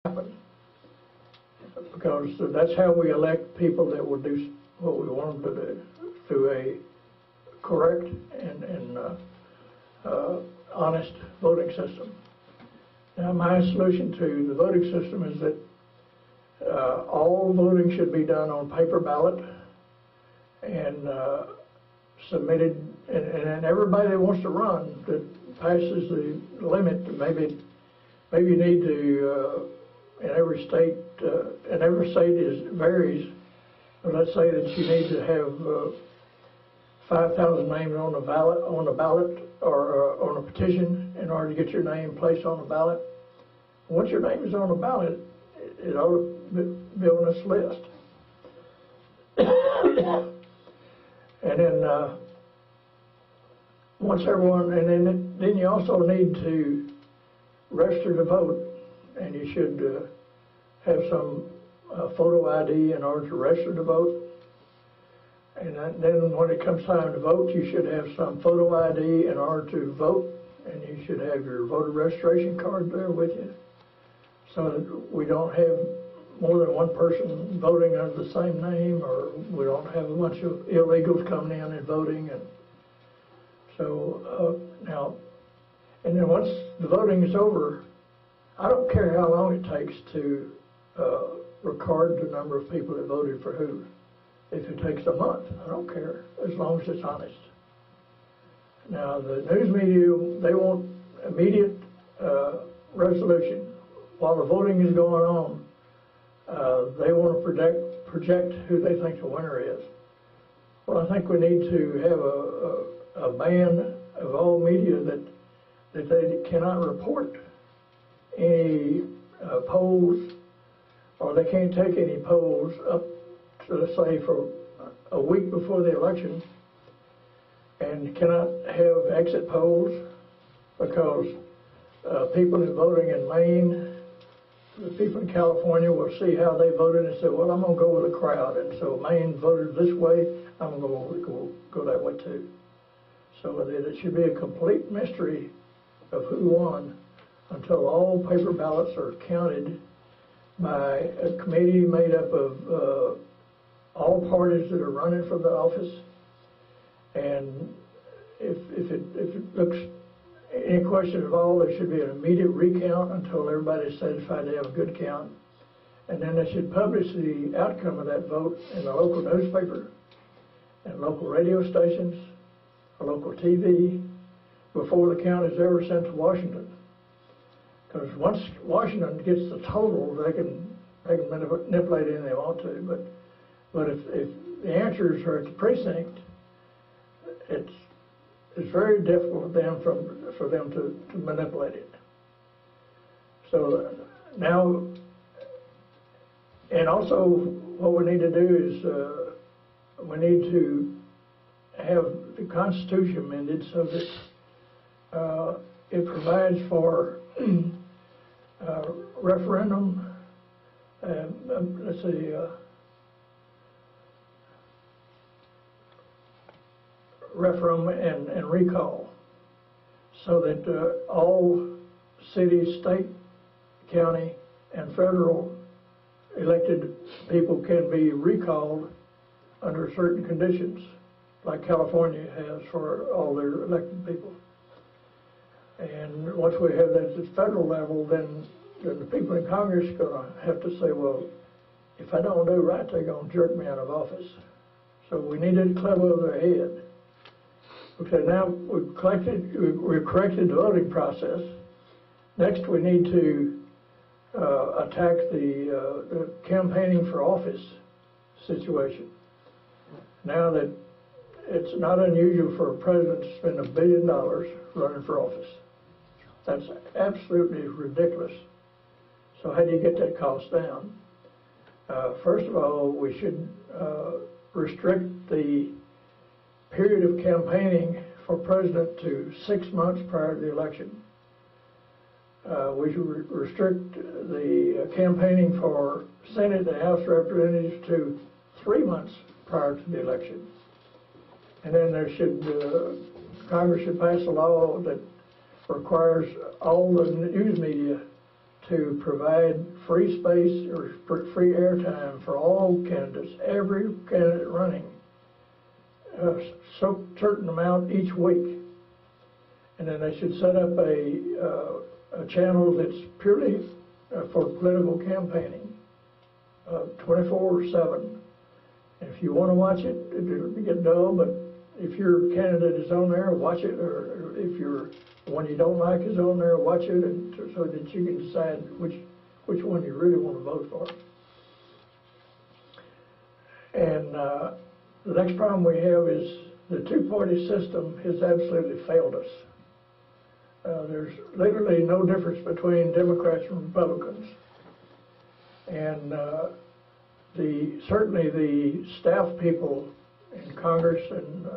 happen, because that's how we elect people that will do what we want them to do, through a correct and honest voting system. Now, my solution to the voting system is that all voting should be done on paper ballot and submitted, and everybody that wants to run that passes the limit, maybe you need to, in every state varies, but let's say that you need to have 5,000 names on the ballot, or on a petition in order to get your name placed on the ballot. Once your name is on the ballot, it ought to be on this list. And then once everyone, and then you also need to register to vote, and you should have some photo ID in order to register to vote. And then when it comes time to vote, you should have some photo ID in order to vote, and you should have your voter registration card there with you, so that we don't have more than one person voting under the same name, or we don't have a bunch of illegals coming in and voting. And so now, and then once the voting is over, I don't care how long it takes to record the number of people that voted for who. If it takes a month, I don't care, as long as it's honest. Now, the news media, they want immediate resolution. While the voting is going on, they want to project who they think the winner is. Well, I think we need to have a ban of all media that they cannot report any polls, or they can't take any polls up to, let's say, for a week before the election, and cannot have exit polls, because people in voting in Maine, the people in California will see how they voted and say, well, I'm going to go with the crowd, and so Maine voted this way, I'm going to go that way too. So it should be a complete mystery of who won until all paper ballots are counted by a committee made up of all parties that are running for the office. And if it looks any question at all, there should be an immediate recount until everybody's satisfied they have a good count. And then they should publish the outcome of that vote in the local newspaper and local radio stations, or local TV, before the count is ever sent to Washington. Because once Washington gets the total, they can manipulate anything they want to. But if the answers are at the precinct, it's very difficult for them to manipulate it. So now, and also what we need to do is we need to have the Constitution amended so that it provides for referendum, let's see, referendum and recall, so that all city, state, county, and federal elected people can be recalled under certain conditions, like California has for all their elected people. And once we have that at the federal level, then the people in Congress are going to have to say, well, if I don't do right, they're going to jerk me out of office. So we need to clever over their head. Okay, now we've corrected the voting process. Next, we need to attack the campaigning for office situation. Now that it's not unusual for a president to spend $1 billion running for office. That's absolutely ridiculous. So how do you get that cost down? First of all, we should restrict the period of campaigning for president to 6 months prior to the election. We should restrict the campaigning for Senate and House Representatives to 3 months prior to the election. And then Congress should pass a law that requires all the news media to provide free space or free airtime for all candidates, every candidate running, so certain amount each week. And then they should set up a channel that's purely for political campaigning, 24/7. And if you want to watch it, it'll get dull, but if your candidate is on there, watch it, or if the one you don't like is on there, watch it, and so that you can decide which one you really want to vote for. And the next problem we have is the two-party system has absolutely failed us. There's literally no difference between Democrats and Republicans. And certainly the staff people in Congress, and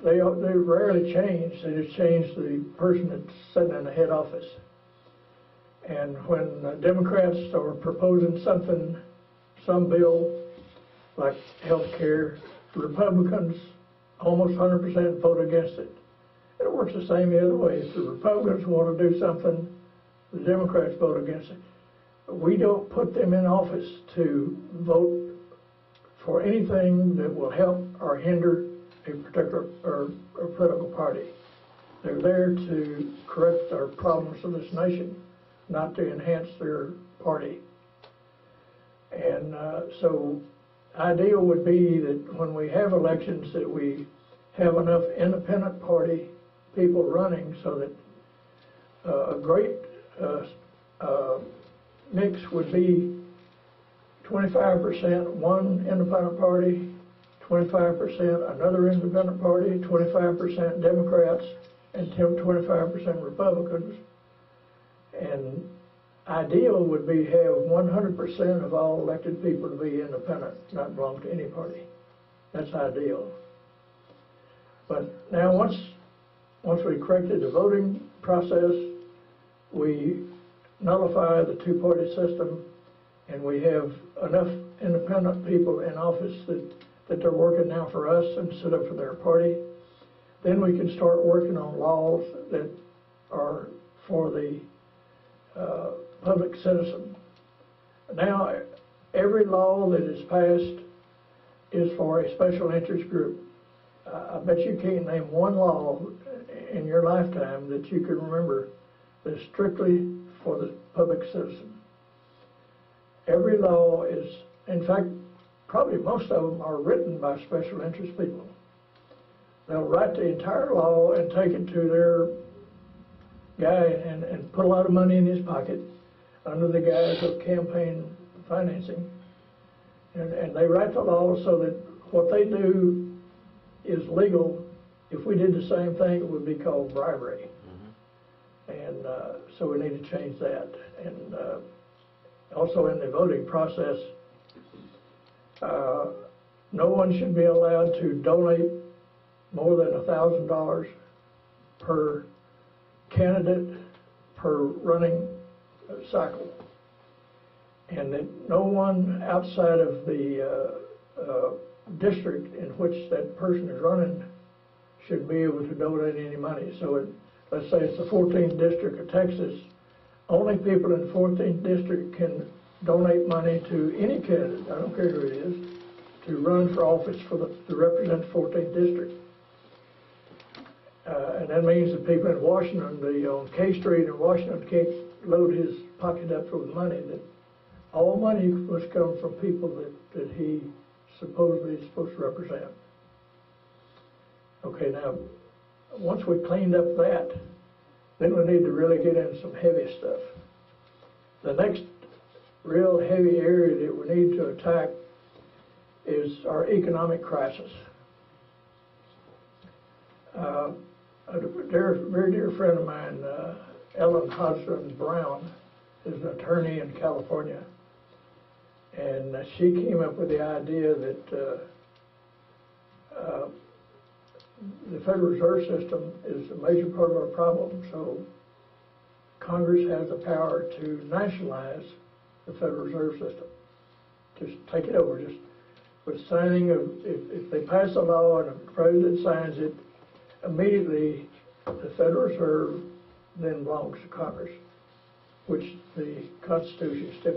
they rarely change. They just change the person that's sitting in the head office. And when Democrats are proposing some bill like health care, Republicans almost 100% vote against it. It works the same the other way. If the Republicans want to do something, the Democrats vote against it. We don't put them in office to vote for anything that will help or hinder a particular or political party. They're there to correct our problems of this nation, not to enhance their party. And so ideal would be that when we have elections that we have enough independent party people running so that a great mix would be 25% one independent party, 25% another independent party, 25% Democrats, and 25% Republicans. And ideal would be have 100% of all elected people to be independent, not belong to any party. That's ideal. But now once we corrected the voting process, we nullify the two-party system, and we have enough independent people in office that they're working now for us instead of for their party. Then we can start working on laws that are for the public citizen. Now, every law that is passed is for a special interest group. I bet you can't name one law in your lifetime that you can remember that's strictly for the public citizen. Every law is, in fact, probably most of them are written by special interest people. They'll write the entire law and take it to their guy and put a lot of money in his pocket under the guise of campaign financing. And they write the law so that what they do is legal. If we did the same thing, it would be called bribery. And so we need to change that. And also in the voting process, no one should be allowed to donate more than $1,000 per candidate per running cycle. And that no one outside of the district in which that person is running should be able to donate any money. So let's say it's the 14th district of Texas, only people in the 14th district can donate money to any candidate, I don't care who it is, to run for office to represent the 14th district. And that means that people in Washington, on K Street in Washington, can't load his pocket up with money. That all money must come from people that he supposedly is supposed to represent. Okay, now, once we cleaned up that, then we need to really get into some heavy stuff. The next real heavy area that we need to attack is our economic crisis. A very dear friend of mine, Ellen Hodgson Brown, is an attorney in California, and she came up with the idea that the Federal Reserve System is a major part of our problem, so Congress has the power to nationalize the Federal Reserve System. Just take it over, just with signing of, if they pass a law and the president signs it, immediately the Federal Reserve then belongs to Congress. which the Constitution stipulates